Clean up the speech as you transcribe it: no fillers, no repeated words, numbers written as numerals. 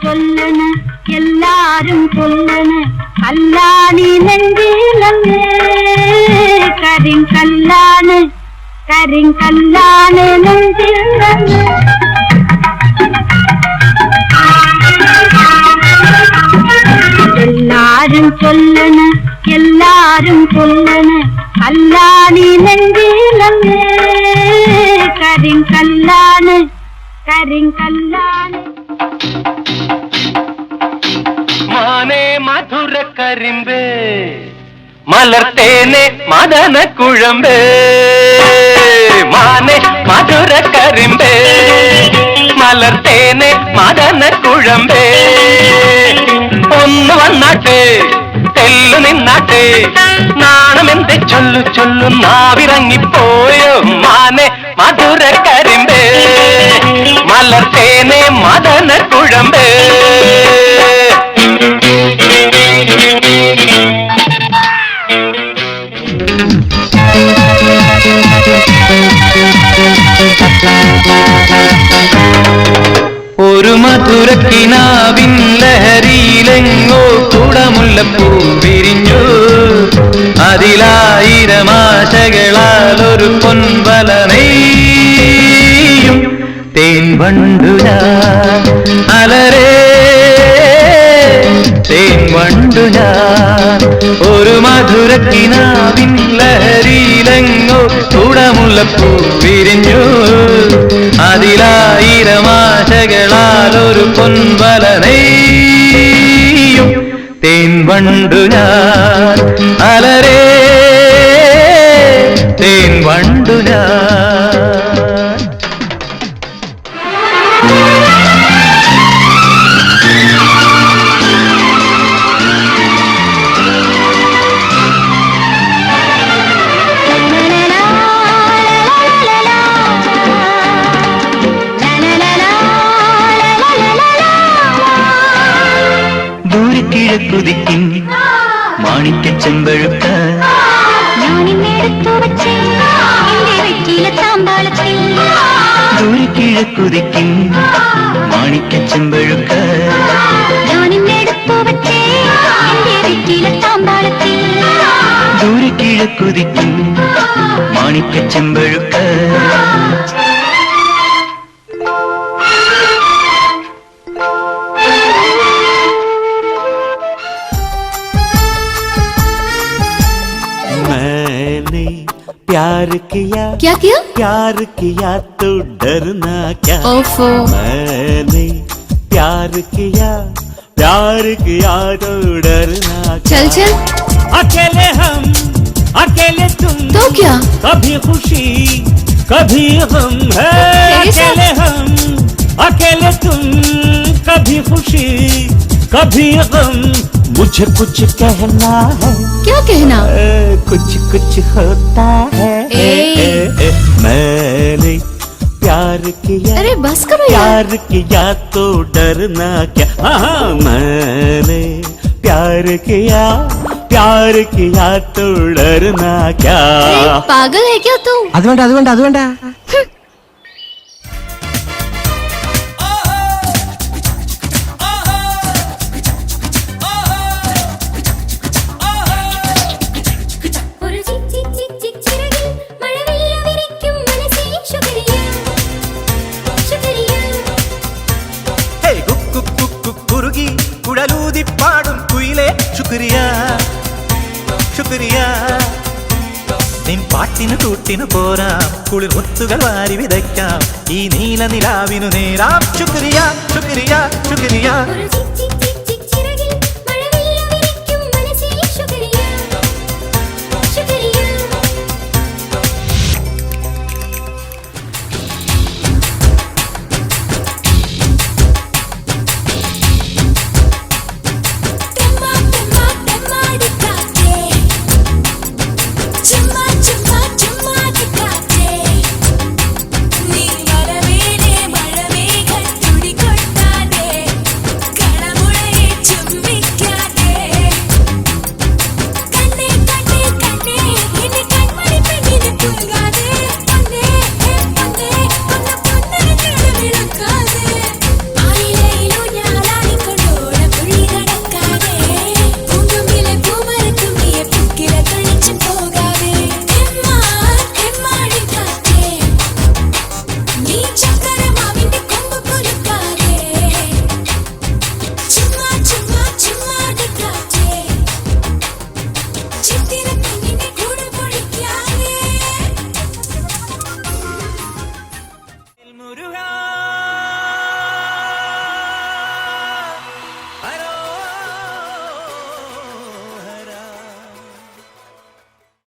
சொல்லன எல்லாரும் சொல்லன கல்லாணி நெஞ்சிலமே கரிங்கல்லானு நெஞ்சிலமே எல்லாரும் சொல்லன எல்லாரும் சொல்லன கல்லாணி நெஞ்சிலமே கரிங்கல்லானு மானே மதுர கரிம்பே மலர்த்தேனே மதன குழம்பே மானே மதுர கரிம்பே மலர்த்தேனே மதன കുഴമ്പേ ഒന്ന് വന്നാട്ടെ തെല്ലു നിന്നാട്ടെ നാണമെന്തെ ചൊല്ലു ചൊല്ലു നാവിറങ്ങിപ്പോയോ മാനെ മധുര കരിമ്പേ മലർത്തേനെ മദന കുഴമ്പേ ഒരു മധുരക്കിനാവിൻ ലഹരിയിലെങ്ങോ കുടമുല്ലപ്പൂ വിരിഞ്ഞു അതിലായിരം ആശകളാൽ ഒരു പൊൻവല നെയ്യും തേൻ വണ്ടു ഞാൻ അലരേ തേൻ വണ്ടു ഞാൻ ഒരു മധുരക്കിനാവിൻ ലഹരിയിലെങ്ങോ കുടമുല്ലപ്പൂ വിരിഞ്ഞു അതിലായിരം ആശകളാൽ ഒരു പൊൻവല നെയ്യും തേൻ വണ്ടു ഞാൻ അലരേ തേൻ വണ്ടു ഞാൻ കുതിക്കും മാണിക്ക ചെമ്പഴുക്ക ദൂരക്കിഴക്കുതിക്കും മാണിക്ക ചെമ്പഴുക്ക ദൂരക്കിഴക്കുതിക്കും മാണിക്ക ചെമ്പഴുക്ക प्यार किया क्या किया प्यार किया तो डरना क्या ओफो मैंने प्यार किया तो डरना क्या चल चल अकेले हम अकेले तुम तो क्या कभी खुशी कभी गम है अकेले हम अकेले तुम कभी खुशी कभी गम मुझे कुछ कहना है क्या कहना कुछ कुछ होता है मैंने प्यार किया अरे बस करो प्यार किया तो डरना क्या हाँ मैंने प्यार किया तो डरना क्या पागल है क्या तू അത് വേണ്ട കുറുകി കുഴലൂതി പാടും കുയിലേ ശുക്രിയ ശുക്രിയ നിൻ പാട്ടിന് കൂട്ടിന് പോരാം കുളിർ മുത്തുകൾ വാരി വിതയ്ക്കാം ഈ നീല നിലാവിനു നേരാം ശുക്രിയ ശുക്രിയ ശുക്രിയ